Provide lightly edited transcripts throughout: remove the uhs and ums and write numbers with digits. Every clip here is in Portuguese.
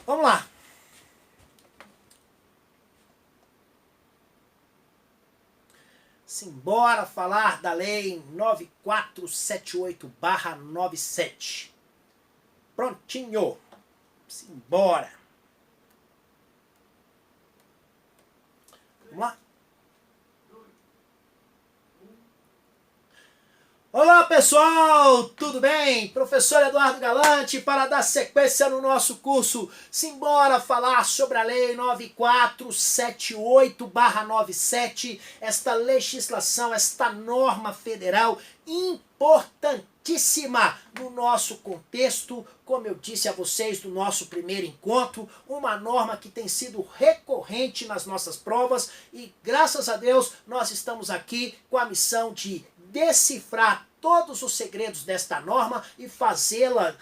Vamos lá. Simbora falar da Lei 9478/97. Prontinho. Simbora. Vamos lá. Olá pessoal, tudo bem? Professor Eduardo Galante para dar sequência no nosso curso. Simbora falar sobre a Lei 9478/97, esta legislação, esta norma federal importantíssima no nosso contexto, como eu disse a vocês no nosso primeiro encontro, uma norma que tem sido recorrente nas nossas provas e graças a Deus nós estamos aqui com a missão de decifrar todos os segredos desta norma e fazê-la,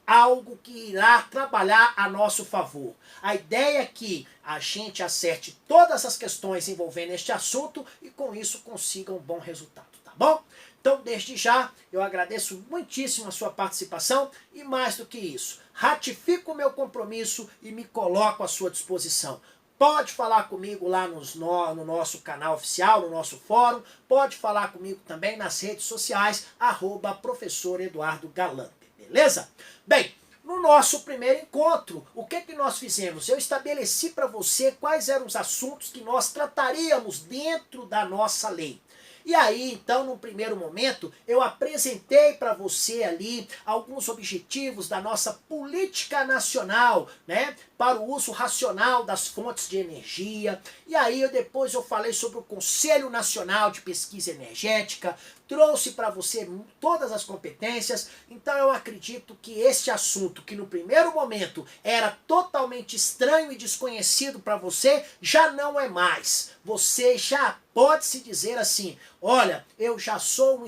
algo que irá trabalhar a nosso favor. A ideia é que a gente acerte todas as questões envolvendo este assunto e com isso consiga um bom resultado, tá bom? Então, desde já, eu agradeço muitíssimo a sua participação e mais do que isso, ratifico o meu compromisso e me coloco à sua disposição. Pode falar comigo lá no nosso canal oficial, no nosso fórum. Pode falar comigo também nas redes sociais, @professor Eduardo Galante, beleza? Bem, no nosso primeiro encontro, o que nós fizemos? Eu estabeleci para você quais eram os assuntos que nós trataríamos dentro da nossa lei. E aí, então, num primeiro momento, eu apresentei para você ali alguns objetivos da nossa política nacional, para o uso racional das fontes de energia. E aí, depois eu falei sobre o Conselho Nacional de Pesquisa Energética, trouxe para você todas as competências. Então eu acredito que este assunto, que no primeiro momento era totalmente estranho e desconhecido para você, já não é mais. Você já pode se dizer assim, olha, eu já sou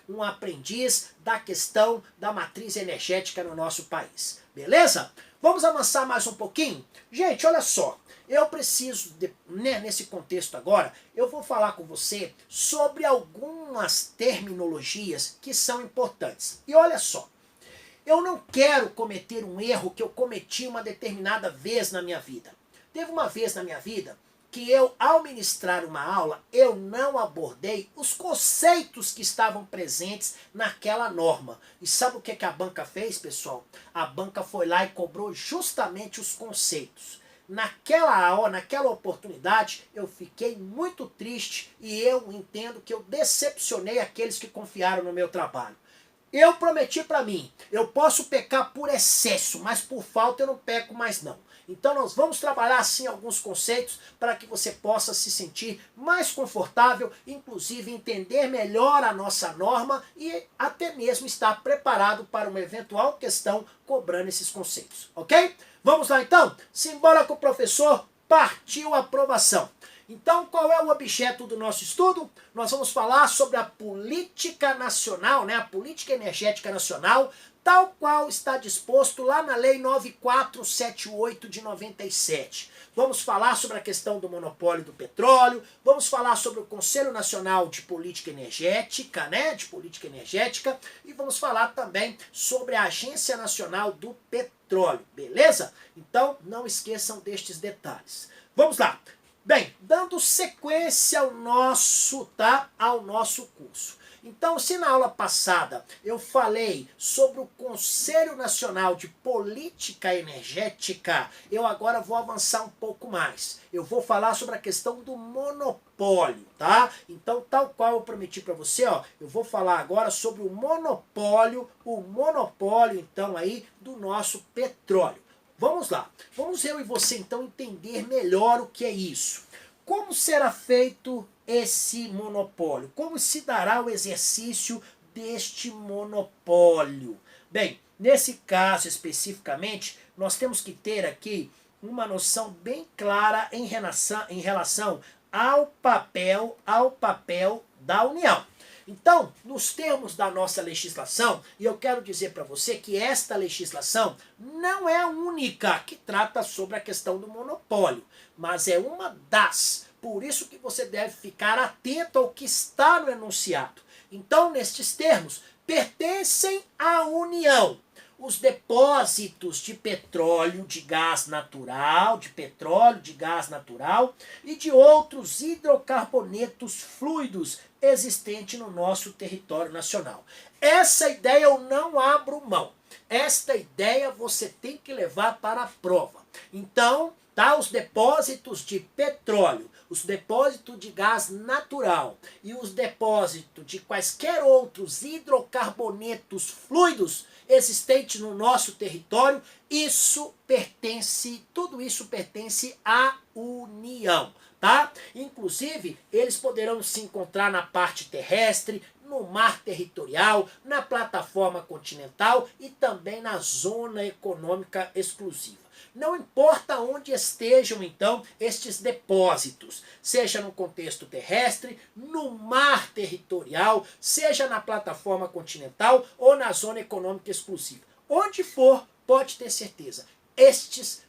um aprendiz da questão da matriz energética no nosso país. Beleza? Vamos avançar mais um pouquinho? Gente, olha só. Eu preciso, nesse contexto agora, eu vou falar com você sobre algumas terminologias que são importantes. E olha só, eu não quero cometer um erro que eu cometi uma determinada vez na minha vida. Teve uma vez na minha vida que eu, ao ministrar uma aula, eu não abordei os conceitos que estavam presentes naquela norma. E sabe o que a banca fez, pessoal? A banca foi lá e cobrou justamente os conceitos. Naquela oportunidade, eu fiquei muito triste e eu entendo que eu decepcionei aqueles que confiaram no meu trabalho. Eu prometi para mim, eu posso pecar por excesso, mas por falta eu não peco mais não. Então nós vamos trabalhar assim alguns conceitos para que você possa se sentir mais confortável, inclusive entender melhor a nossa norma e até mesmo estar preparado para uma eventual questão cobrando esses conceitos, ok? Vamos lá então? Simbora com o professor, partiu a aprovação. Então, qual é o objeto do nosso estudo? Nós vamos falar sobre a política nacional, a política energética nacional, tal qual está disposto lá na Lei 9478 de 97. Vamos falar sobre a questão do monopólio do petróleo, vamos falar sobre o Conselho Nacional de Política Energética, e vamos falar também sobre a Agência Nacional do Petróleo, beleza? Então, não esqueçam destes detalhes. Vamos lá. Bem, dando sequência ao nosso curso. Então, se na aula passada eu falei sobre o Conselho Nacional de Política Energética, eu agora vou avançar um pouco mais. Eu vou falar sobre a questão do monopólio, tá? Então, tal qual eu prometi para você, eu vou falar agora sobre o monopólio então aí do nosso petróleo. Vamos lá, vamos eu e você então entender melhor o que é isso. Como será feito esse monopólio? Como se dará o exercício deste monopólio? Bem, nesse caso especificamente, nós temos que ter aqui uma noção bem clara em relação ao papel da União. Então, nos termos da nossa legislação, e eu quero dizer para você que esta legislação não é a única que trata sobre a questão do monopólio, mas é uma das. Por isso que você deve ficar atento ao que está no enunciado. Então, nestes termos, pertencem à União. os depósitos de petróleo, de gás natural, e de outros hidrocarbonetos fluidos existentes no nosso território nacional. Essa ideia eu não abro mão. Esta ideia você tem que levar para a prova. Então, tá, os depósitos de petróleo, os depósitos de gás natural e os depósitos de quaisquer outros hidrocarbonetos fluidos existentes no nosso território, tudo isso pertence à União, tá? Inclusive, eles poderão se encontrar na parte terrestre, no mar territorial, na plataforma continental e também na zona econômica exclusiva. Não importa onde estejam, então, estes depósitos, seja no contexto terrestre, no mar territorial, seja na plataforma continental ou na zona econômica exclusiva. Onde for, pode ter certeza, estes,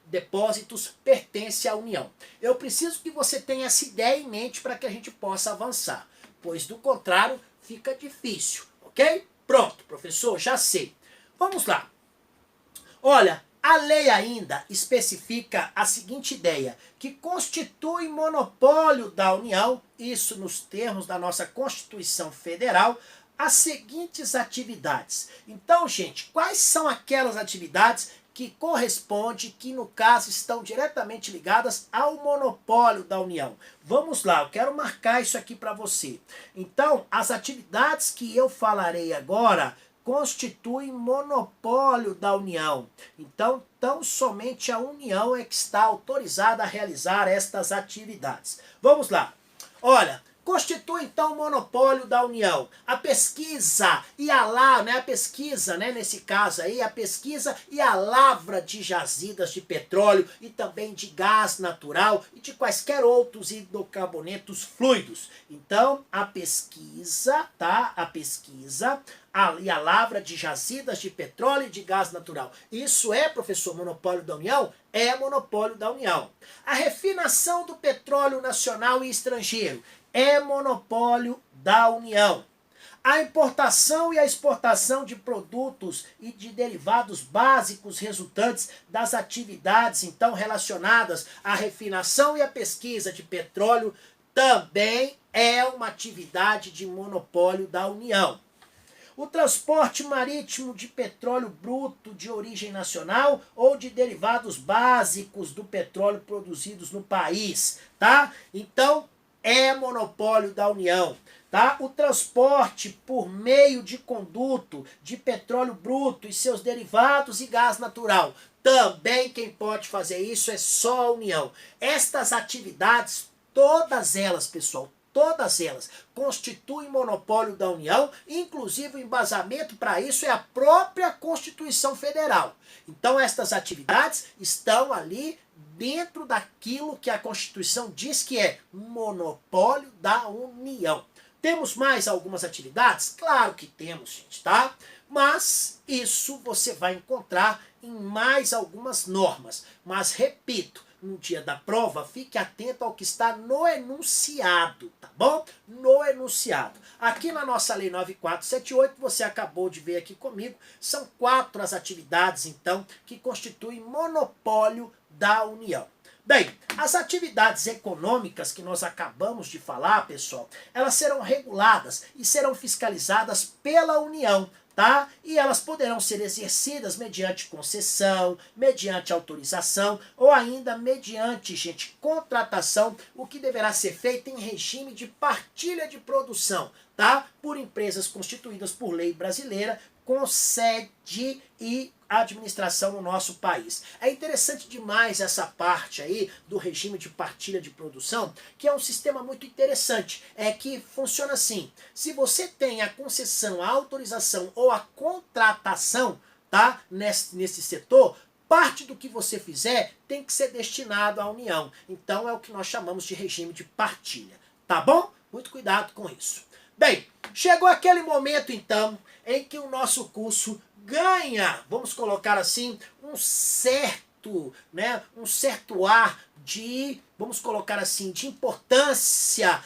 depósitos pertencem à União. Eu preciso que você tenha essa ideia em mente para que a gente possa avançar, pois do contrário fica difícil, ok? Pronto, professor, já sei. Vamos lá. Olha, a lei ainda especifica a seguinte ideia, que constitui monopólio da União, isso nos termos da nossa Constituição Federal, as seguintes atividades. Então, gente, quais são aquelas atividades que correspondem, que no caso estão diretamente ligadas ao monopólio da União? Vamos lá, eu quero marcar isso aqui para você. Então, as atividades que eu falarei agora constituem monopólio da União. Então, tão somente a União é que está autorizada a realizar estas atividades. Vamos lá. Olha, constitui então o monopólio da União a pesquisa e nesse caso aí, a pesquisa e a lavra de jazidas de petróleo e também de gás natural e de quaisquer outros hidrocarbonetos fluidos. Então, a pesquisa, tá? E a lavra de jazidas de petróleo e de gás natural. Isso é, professor, monopólio da União? É monopólio da União. A refinação do petróleo nacional e estrangeiro é monopólio da União. A importação e a exportação de produtos e de derivados básicos resultantes das atividades, então, relacionadas à refinação e à pesquisa de petróleo também é uma atividade de monopólio da União. O transporte marítimo de petróleo bruto de origem nacional ou de derivados básicos do petróleo produzidos no país, tá? Então, é monopólio da União, tá? O transporte por meio de conduto de petróleo bruto e seus derivados e gás natural. Também quem pode fazer isso é só a União. Estas atividades, todas elas, pessoal, todas elas constituem monopólio da União, inclusive o embasamento para isso é a própria Constituição Federal. Então, estas atividades estão ali dentro daquilo que a Constituição diz que é monopólio da União. Temos mais algumas atividades? Claro que temos, gente, tá? Mas isso você vai encontrar em mais algumas normas. Mas, repito, no dia da prova, fique atento ao que está no enunciado, tá bom? No enunciado. Aqui na nossa Lei 9478, você acabou de ver aqui comigo, são 4 as atividades, então, que constituem monopólio da União. Bem, as atividades econômicas que nós acabamos de falar, pessoal, elas serão reguladas e serão fiscalizadas pela União, tá? E elas poderão ser exercidas mediante concessão, mediante autorização ou ainda mediante, gente, contratação, o que deverá ser feito em regime de partilha de produção, tá? Por empresas constituídas por lei brasileira, com sede e administração no nosso país. É interessante demais essa parte aí do regime de partilha de produção, que é um sistema muito interessante, é que funciona assim: se você tem a concessão, a autorização ou a contratação, tá, nesse setor, parte do que você fizer tem que ser destinado à União. Então é o que nós chamamos de regime de partilha, tá bom? Muito cuidado com isso. Bem, chegou aquele momento então em que o nosso curso ganha, vamos colocar assim, um certo ar de, vamos colocar assim, de importância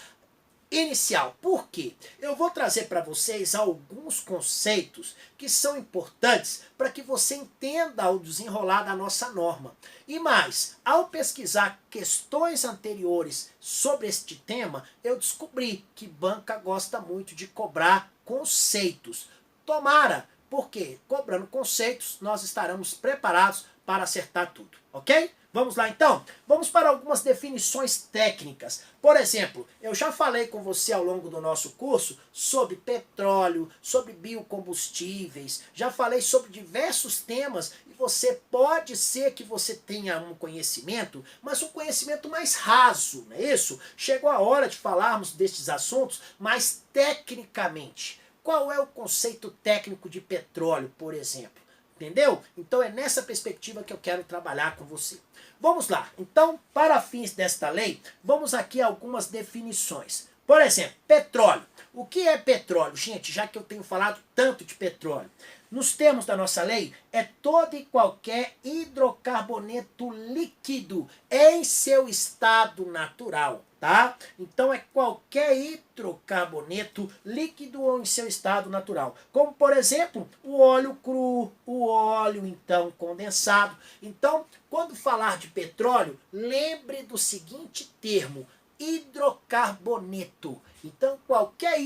inicial. Por quê? Eu vou trazer para vocês alguns conceitos que são importantes para que você entenda o desenrolar da nossa norma. E mais, ao pesquisar questões anteriores sobre este tema, eu descobri que banca gosta muito de cobrar conceitos. Tomara, porque cobrando conceitos nós estaremos preparados para acertar tudo, ok? Vamos lá então? Vamos para algumas definições técnicas. Por exemplo, eu já falei com você ao longo do nosso curso sobre petróleo, sobre biocombustíveis, já falei sobre diversos temas e você pode ser que você tenha um conhecimento, mas um conhecimento mais raso, não é isso? Chegou a hora de falarmos destes assuntos mais tecnicamente. Qual é o conceito técnico de petróleo, por exemplo? Entendeu? Então é nessa perspectiva que eu quero trabalhar com você. Vamos lá. Então, para fins desta lei, vamos aqui a algumas definições. Por exemplo, petróleo. O que é petróleo? Gente, já que eu tenho falado tanto de petróleo. Nos termos da nossa lei, é todo e qualquer hidrocarboneto líquido em seu estado natural, tá? Então é qualquer hidrocarboneto líquido ou em seu estado natural. Como, por exemplo, o óleo cru, o óleo, então, condensado. Então, quando falar de petróleo, lembre do seguinte termo: hidrocarboneto. Então, qualquer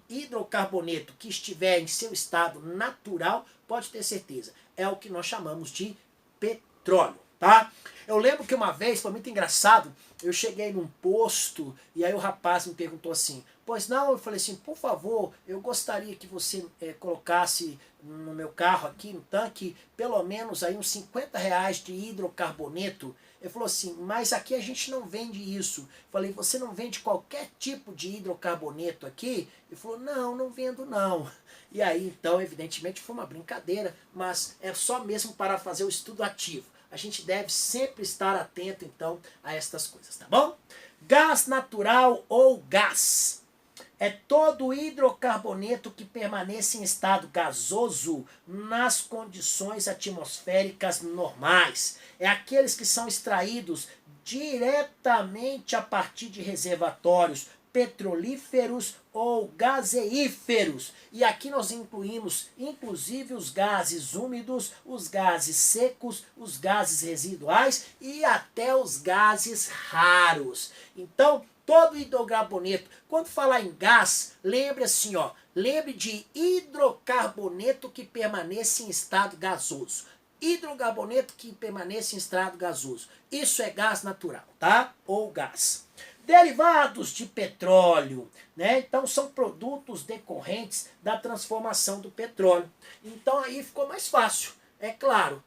hidrocarboneto que estiver em seu estado natural, pode ter certeza, é o que nós chamamos de petróleo, tá? Eu lembro que uma vez, foi muito engraçado, eu cheguei num posto e aí o rapaz me perguntou assim, pois não, eu falei assim, por favor, eu gostaria que você colocasse no meu carro aqui, no tanque, pelo menos aí uns R$ 50 de hidrocarboneto. Ele falou assim, mas aqui a gente não vende isso. Falei, você não vende qualquer tipo de hidrocarboneto aqui? Ele falou, não, não vendo não. E aí, então, evidentemente foi uma brincadeira, mas é só mesmo para fazer o estudo ativo. A gente deve sempre estar atento, então, a estas coisas, tá bom? Gás natural ou gás. É todo hidrocarboneto que permanece em estado gasoso nas condições atmosféricas normais. É aqueles que são extraídos diretamente a partir de reservatórios petrolíferos ou gaseíferos. E aqui nós incluímos inclusive os gases úmidos, os gases secos, os gases residuais e até os gases raros. Então, todo hidrocarboneto, quando falar em gás, lembre assim, ó, lembre de hidrocarboneto que permanece em estado gasoso. Hidrocarboneto que permanece em estado gasoso. Isso é gás natural, tá? Ou gás. Derivados de petróleo, né? Então são produtos decorrentes da transformação do petróleo. Então aí ficou mais fácil. É claro,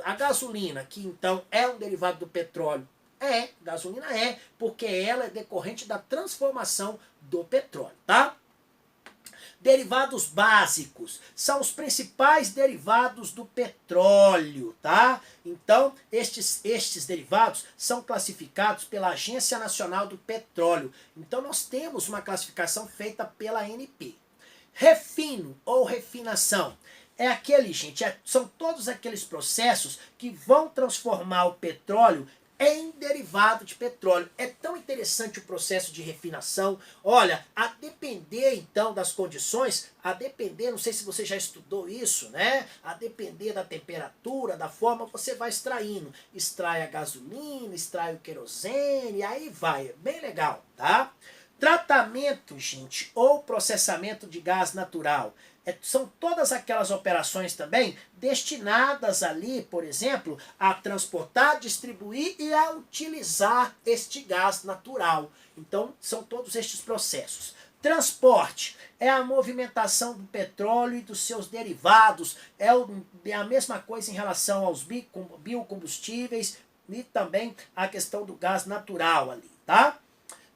a gasolina, que então é um derivado do petróleo, gasolina porque ela é decorrente da transformação do petróleo, tá? Derivados básicos são os principais derivados do petróleo, tá? Então, estes derivados são classificados pela Agência Nacional do Petróleo. Então, nós temos uma classificação feita pela ANP. Refino ou refinação são todos aqueles processos que vão transformar o petróleo em derivado de petróleo. É tão interessante o processo de refinação. Olha, a depender então das condições, não sei se você já estudou isso, né? A depender da temperatura, da forma, você vai extraindo. Extrai a gasolina, extrai o querosene, aí vai. É bem legal, tá? Tratamento, gente, ou processamento de gás natural. São todas aquelas operações também destinadas ali, por exemplo, a transportar, distribuir e a utilizar este gás natural. Então, são todos estes processos. Transporte é a movimentação do petróleo e dos seus derivados. É a mesma coisa em relação aos biocombustíveis e também a questão do gás natural ali, tá?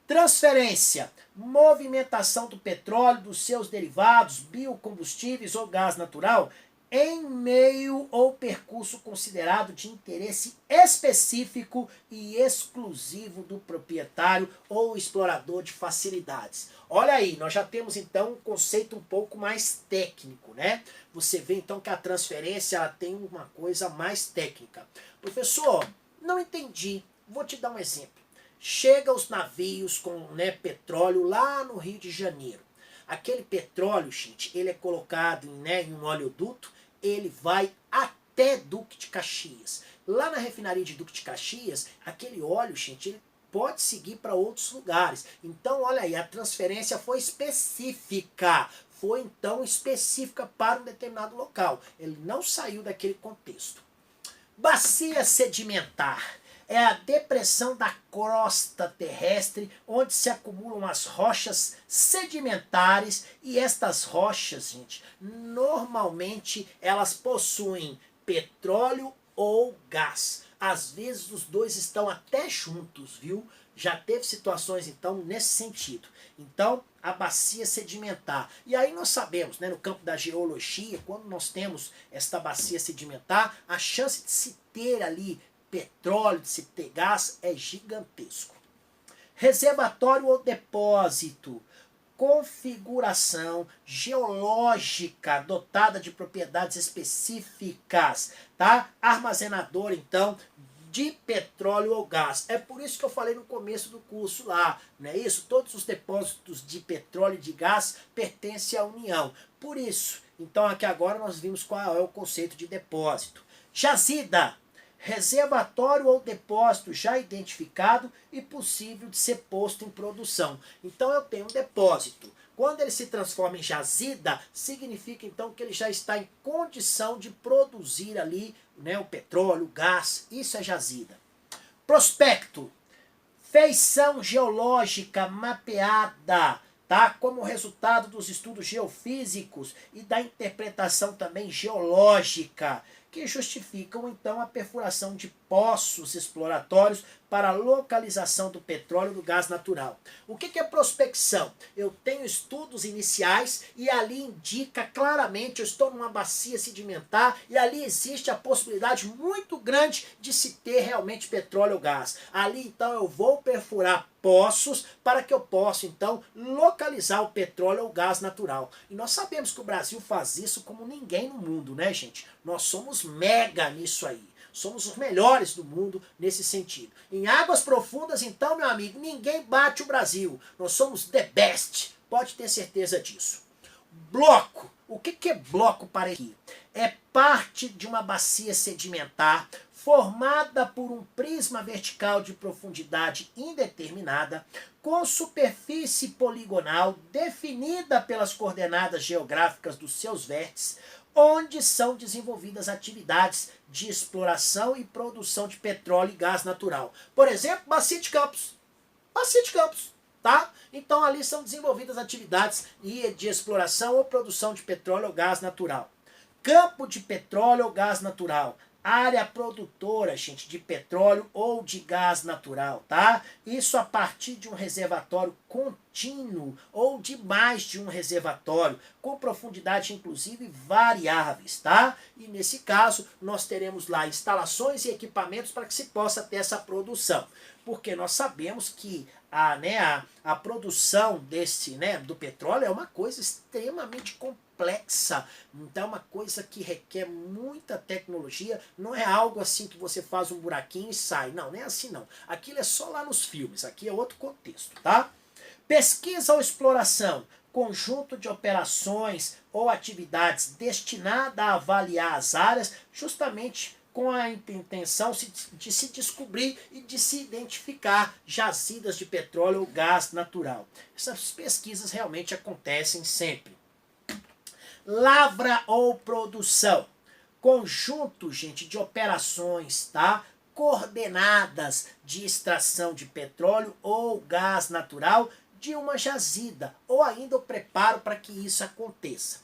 Transferência, movimentação do petróleo, dos seus derivados, biocombustíveis ou gás natural em meio ou percurso considerado de interesse específico e exclusivo do proprietário ou explorador de facilidades. Olha aí, nós já temos então um conceito um pouco mais técnico, né? Você vê então que a transferência ela tem uma coisa mais técnica. Professor, não entendi. Vou te dar um exemplo. chega os navios com, né, petróleo lá no Rio de Janeiro. Aquele petróleo, gente, ele é colocado em, né, em um oleoduto, ele vai até Duque de Caxias. Lá na refinaria de Duque de Caxias, aquele óleo, gente, ele pode seguir para outros lugares. Então, olha aí, a transferência foi específica. Foi, então, específica para um determinado local. Ele não saiu daquele contexto. Bacia sedimentar é a depressão da crosta terrestre onde se acumulam as rochas sedimentares e estas rochas, gente, normalmente elas possuem petróleo ou gás. Às vezes os dois estão até juntos, viu? Já teve situações, então, nesse sentido. Então, a bacia sedimentar. E aí nós sabemos, né, no campo da geologia, quando nós temos esta bacia sedimentar, a chance de se ter ali petróleo, de se ter gás, é gigantesco. Reservatório ou depósito. Configuração geológica dotada de propriedades específicas, tá? Armazenador, então, de petróleo ou gás. É por isso que eu falei no começo do curso lá, não é isso? Todos os depósitos de petróleo e de gás pertencem à União. Por isso, então aqui agora nós vimos qual é o conceito de depósito. Jazida, reservatório ou depósito já identificado e possível de ser posto em produção. Então eu tenho um depósito. Quando ele se transforma em jazida, significa então que ele já está em condição de produzir ali, né, o petróleo, o gás. Isso é jazida. Prospecto. Feição geológica mapeada, tá? Como resultado dos estudos geofísicos e da interpretação também geológica, que justificam então a perfuração de poços exploratórios para a localização do petróleo e do gás natural. O que é prospecção? Eu tenho estudos iniciais e ali indica claramente, eu estou numa bacia sedimentar e ali existe a possibilidade muito grande de se ter realmente petróleo ou gás. Ali então eu vou perfurar poços para que eu possa então localizar o petróleo ou gás natural. E nós sabemos que o Brasil faz isso como ninguém no mundo, né, gente? Nós somos mega nisso aí. Somos os melhores do mundo nesse sentido. Em águas profundas, então, meu amigo, ninguém bate o Brasil. Nós somos the best. Pode ter certeza disso. Bloco. O que é bloco para aqui? É parte de uma bacia sedimentar formada por um prisma vertical de profundidade indeterminada, com superfície poligonal definida pelas coordenadas geográficas dos seus vértices, onde são desenvolvidas atividades de exploração e produção de petróleo e gás natural. Por exemplo, Bacia de Campos. Bacia de Campos, tá? Então ali são desenvolvidas atividades de exploração ou produção de petróleo ou gás natural. Campo de petróleo ou gás natural. Área produtora, gente, de petróleo ou de gás natural, tá? Isso a partir de um reservatório contínuo ou de mais de um reservatório, com profundidade inclusive variáveis, tá? E nesse caso, nós teremos lá instalações e equipamentos para que se possa ter essa produção. Porque nós sabemos que a produção do petróleo é uma coisa extremamente complexa. Então é uma coisa que requer muita tecnologia. Não é algo assim que você faz um buraquinho e sai. Não, não é assim não. Aquilo é só lá nos filmes. Aqui é outro contexto, tá? Pesquisa ou exploração. Conjunto de operações ou atividades destinada a avaliar as áreas justamente com a intenção de se descobrir e de se identificar jazidas de petróleo ou gás natural. Essas pesquisas realmente acontecem sempre. Lavra ou produção. Conjunto, gente, de operações, tá? Coordenadas de extração de petróleo ou gás natural de uma jazida, ou ainda o preparo para que isso aconteça.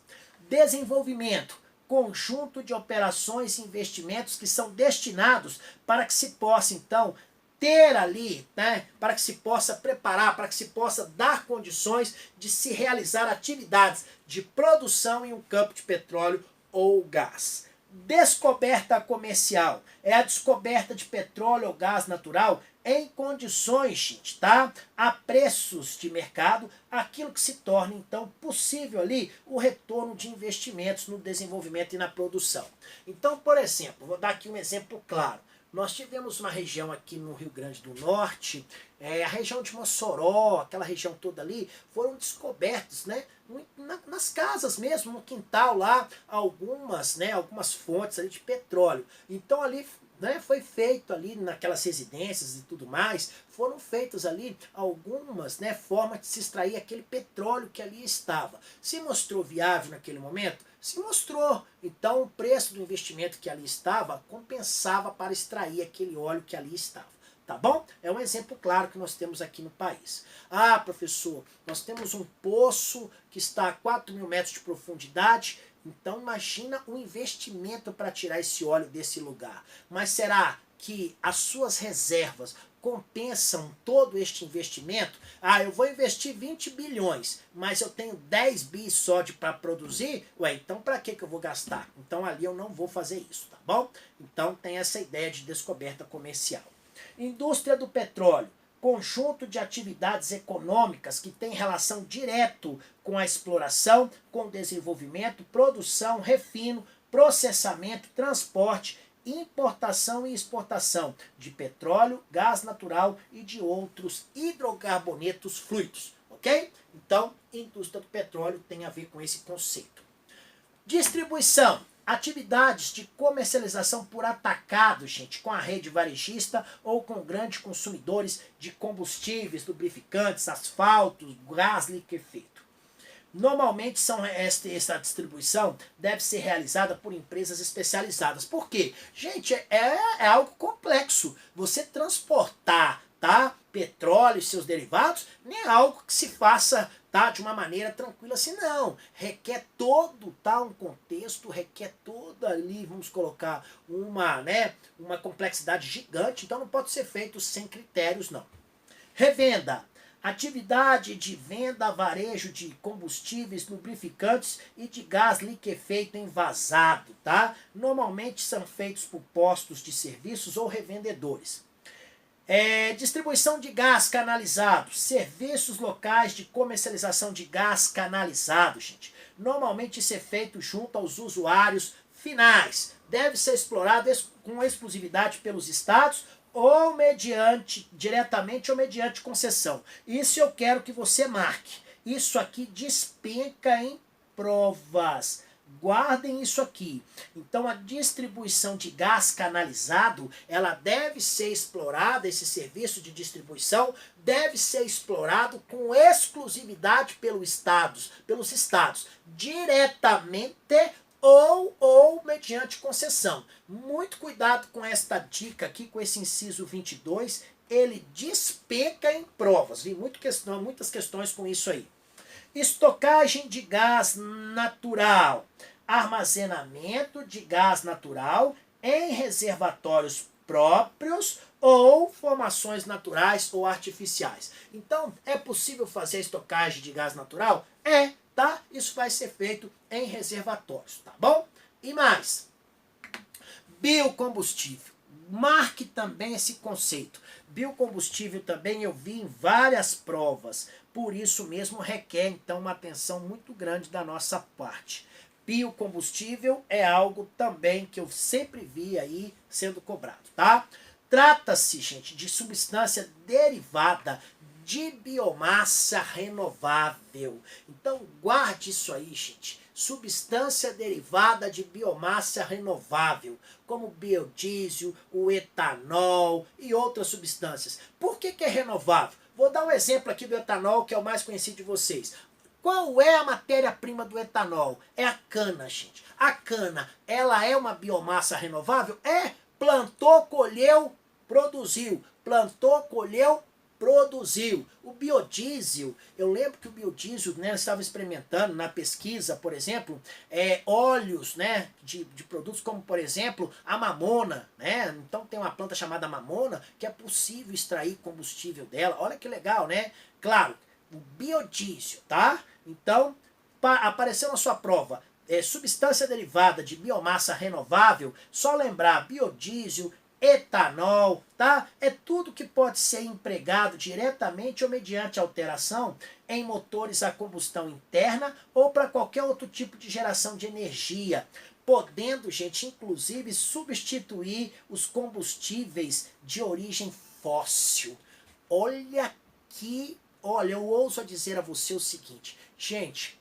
Desenvolvimento. Conjunto de operações e investimentos que são destinados para que se possa, então, ter ali, né, para que se possa preparar, para que se possa dar condições de se realizar atividades de produção em um campo de petróleo ou gás. Descoberta comercial é a descoberta de petróleo ou gás natural em condições, gente, tá? A preços de mercado, aquilo que se torna, então, possível ali o retorno de investimentos no desenvolvimento e na produção. Então, por exemplo, vou dar aqui um exemplo claro. Nós tivemos uma região aqui no Rio Grande do Norte, a região de Mossoró, aquela região toda ali, foram descobertos, né, nas casas mesmo, no quintal lá, algumas fontes ali de petróleo. Então ali, né, foi feito ali naquelas residências e tudo mais, foram feitas ali algumas, né, formas de se extrair aquele petróleo que ali estava. Se mostrou viável naquele momento? Se mostrou. Então o preço do investimento que ali estava compensava para extrair aquele óleo que ali estava. Tá bom? É um exemplo claro que nós temos aqui no país. Ah, professor, nós temos um poço que está a 4.000 metros de profundidade. Então imagina o investimento para tirar esse óleo desse lugar. Mas será que as suas reservas compensam todo este investimento? Ah, eu vou investir 20 bilhões, mas eu tenho 10 bi só para produzir? Ué, então para que eu vou gastar? Então ali eu não vou fazer isso, tá bom? Então tem essa ideia de descoberta comercial. Indústria do petróleo. Conjunto de atividades econômicas que tem relação direto com a exploração, com desenvolvimento, produção, refino, processamento, transporte, importação e exportação de petróleo, gás natural e de outros hidrocarbonetos fluidos, ok? Então, indústria do petróleo tem a ver com esse conceito. Distribuição. Atividades de comercialização por atacado, gente, com a rede varejista ou com grandes consumidores de combustíveis, lubrificantes, asfaltos, gás liquefeito. Normalmente essa distribuição deve ser realizada por empresas especializadas. Por quê? Gente, é algo complexo. Você transportar, tá, petróleo e seus derivados não é algo que se faça, tá, de uma maneira tranquila assim, não. Requer todo, tá, um contexto, requer toda ali, vamos colocar, uma complexidade gigante. Então não pode ser feito sem critérios, não. Revenda. Atividade de venda, varejo de combustíveis, lubrificantes e de gás liquefeito envasado, tá? Normalmente são feitos por postos de serviços ou revendedores. Distribuição de gás canalizado, serviços locais de comercialização de gás canalizado, gente. Normalmente isso é feito junto aos usuários finais. Deve ser explorado com exclusividade pelos estados ou diretamente ou mediante concessão. Isso eu quero que você marque. Isso aqui despenca em provas. Guardem isso aqui. Então a distribuição de gás canalizado, ela deve ser explorada, esse serviço de distribuição deve ser explorado com exclusividade pelos estados, diretamente ou mediante concessão. Muito cuidado com esta dica aqui, com esse inciso 22, ele despenca em provas. Vi muitas questões com isso aí. Estocagem de gás natural. Armazenamento de gás natural em reservatórios próprios ou formações naturais ou artificiais. Então, é possível fazer a estocagem de gás natural? Tá? Isso vai ser feito em reservatórios, tá bom? E mais, biocombustível. Marque também esse conceito. Biocombustível também eu vi em várias provas, por isso mesmo requer então uma atenção muito grande da nossa parte. Biocombustível é algo também que eu sempre vi aí sendo cobrado, tá? Trata-se, gente, de substância derivada de biomassa renovável. Então guarde isso aí, gente. Substância derivada de biomassa renovável, como o biodiesel, o etanol e outras substâncias. Por que é renovável? Vou dar um exemplo aqui do etanol, que é o mais conhecido de vocês. Qual é a matéria-prima do etanol? É a cana, gente. A cana, ela é uma biomassa renovável? Plantou, colheu, produziu. Plantou, colheu, produziu. O biodiesel, eu lembro que o biodiesel, né, estava experimentando na pesquisa, por exemplo, óleos, né, de produtos como, por exemplo, a mamona, né? Então tem uma planta chamada mamona que é possível extrair combustível dela. Olha que legal, né? Claro, o biodiesel, tá? Então, apareceu na sua prova, substância derivada de biomassa renovável, só lembrar biodiesel, etanol, tá? É tudo que pode ser empregado diretamente ou mediante alteração em motores a combustão interna ou para qualquer outro tipo de geração de energia. podendo, gente, inclusive substituir os combustíveis de origem fóssil. Olha, eu ouso a dizer a você o seguinte, gente,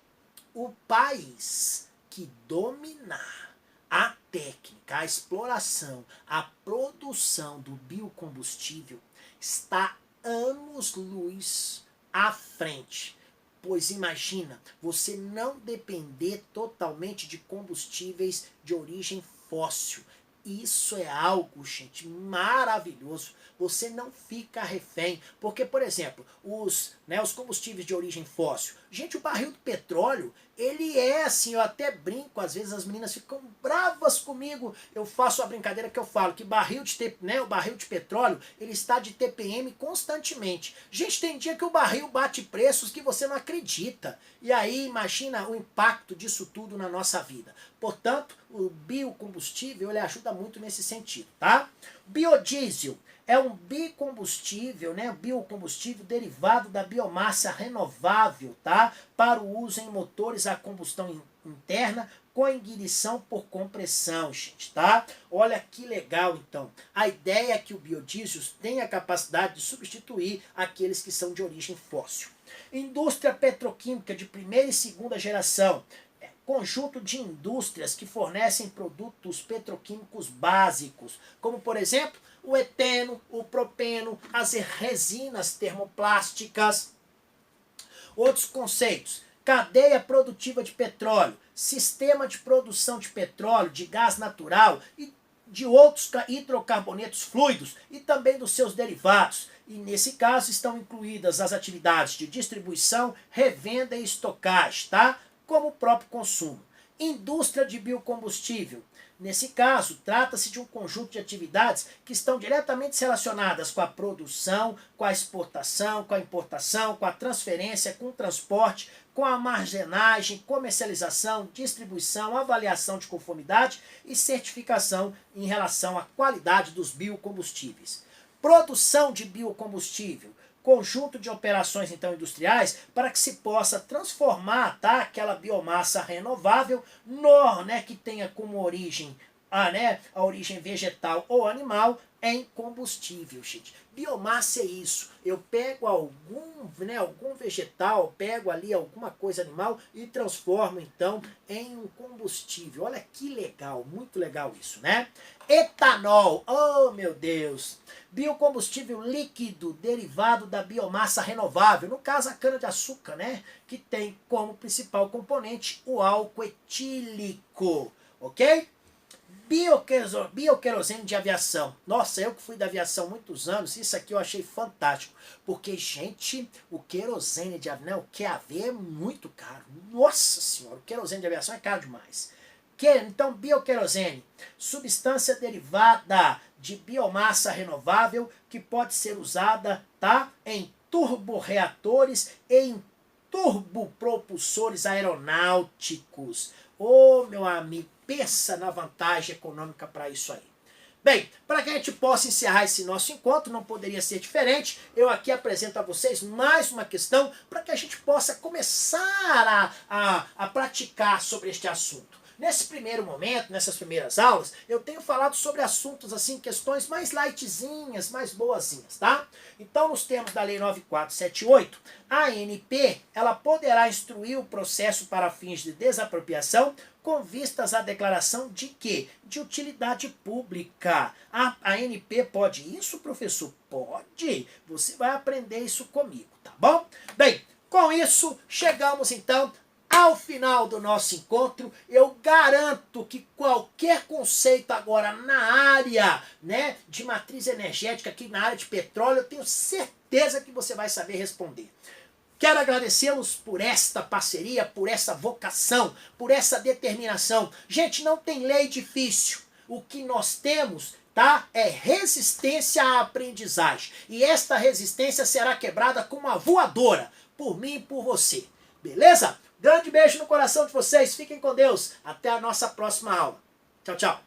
o país que dominar a técnica, a exploração, a produção do biocombustível está anos-luz à frente. Pois imagina, você não depender totalmente de combustíveis de origem fóssil. Isso é algo, gente, maravilhoso. Você não fica refém. Porque, por exemplo, os combustíveis de origem fóssil. Gente, o barril do petróleo, ele é assim, eu até brinco, às vezes as meninas ficam bravas comigo. Eu faço a brincadeira que eu falo, que o barril de petróleo, ele está de TPM constantemente. Gente, tem dia que o barril bate preços que você não acredita. E aí, imagina o impacto disso tudo na nossa vida. Portanto, o biocombustível, ele ajuda muito nesse sentido, tá? Biodiesel é um biocombustível, biocombustível derivado da biomassa renovável, tá? Para o uso em motores a combustão interna com ignição por compressão, gente, tá? Olha que legal, então. A ideia é que o biodiesel tem a capacidade de substituir aqueles que são de origem fóssil. Indústria petroquímica de primeira e segunda geração. Conjunto de indústrias que fornecem produtos petroquímicos básicos, como, por exemplo, o eteno, o propeno, as resinas termoplásticas. Outros conceitos: cadeia produtiva de petróleo, sistema de produção de petróleo, de gás natural e de outros hidrocarbonetos fluidos e também dos seus derivados. E nesse caso estão incluídas as atividades de distribuição, revenda e estocagem, tá? Como o próprio consumo. Indústria de biocombustível. Nesse caso, trata-se de um conjunto de atividades que estão diretamente relacionadas com a produção, com a exportação, com a importação, com a transferência, com o transporte, com a armazenagem, comercialização, distribuição, avaliação de conformidade e certificação em relação à qualidade dos biocombustíveis. Produção de biocombustível. Conjunto de operações então industriais para que se possa transformar, tá, aquela biomassa renovável que tenha como origem a origem vegetal ou animal em combustível, gente. Biomassa é isso. Eu pego algum vegetal, pego ali alguma coisa animal e transformo então em um combustível. Olha que legal, muito legal isso, né? Etanol, oh meu Deus! Biocombustível líquido derivado da biomassa renovável, no caso a cana-de-açúcar, que tem como principal componente o álcool etílico, ok? Bioquerosene de aviação. Nossa, eu que fui da aviação há muitos anos, isso aqui eu achei fantástico. Porque, gente, o querosene de aviação, o QAV é muito caro. Nossa senhora, o querosene de aviação é caro demais. Então, bioquerosene, substância derivada de biomassa renovável que pode ser usada, tá, em turborreatores e em turbopropulsores aeronáuticos. Ô, meu amigo, pensa na vantagem econômica para isso aí. Bem, para que a gente possa encerrar esse nosso encontro, não poderia ser diferente, eu aqui apresento a vocês mais uma questão para que a gente possa começar a praticar sobre este assunto. Nesse primeiro momento, nessas primeiras aulas, eu tenho falado sobre assuntos assim, questões mais lightzinhas, mais boazinhas, tá? Então, nos termos da Lei 9478, a ANP, ela poderá instruir o processo para fins de desapropriação com vistas à declaração de quê? De utilidade pública. A ANP pode isso, professor? Pode. Você vai aprender isso comigo, tá bom? Bem, com isso, chegamos então ao final do nosso encontro. Eu garanto que qualquer conceito agora na área de matriz energética, aqui na área de petróleo, eu tenho certeza que você vai saber responder. Quero agradecê-los por esta parceria, por essa vocação, por essa determinação. Gente, não tem lei difícil. O que nós temos, tá, é resistência à aprendizagem. E esta resistência será quebrada com uma voadora, por mim e por você. Beleza? Grande beijo no coração de vocês. Fiquem com Deus. Até a nossa próxima aula. Tchau, tchau.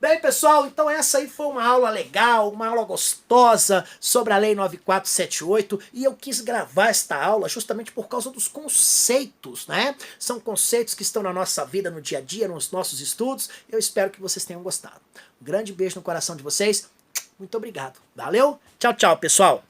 Bem, pessoal, então essa aí foi uma aula legal, uma aula gostosa sobre a Lei 9478, e eu quis gravar esta aula justamente por causa dos conceitos, né? São conceitos que estão na nossa vida, no dia a dia, nos nossos estudos. Eu espero que vocês tenham gostado. Um grande beijo no coração de vocês. Muito obrigado. Valeu? Tchau, tchau, pessoal.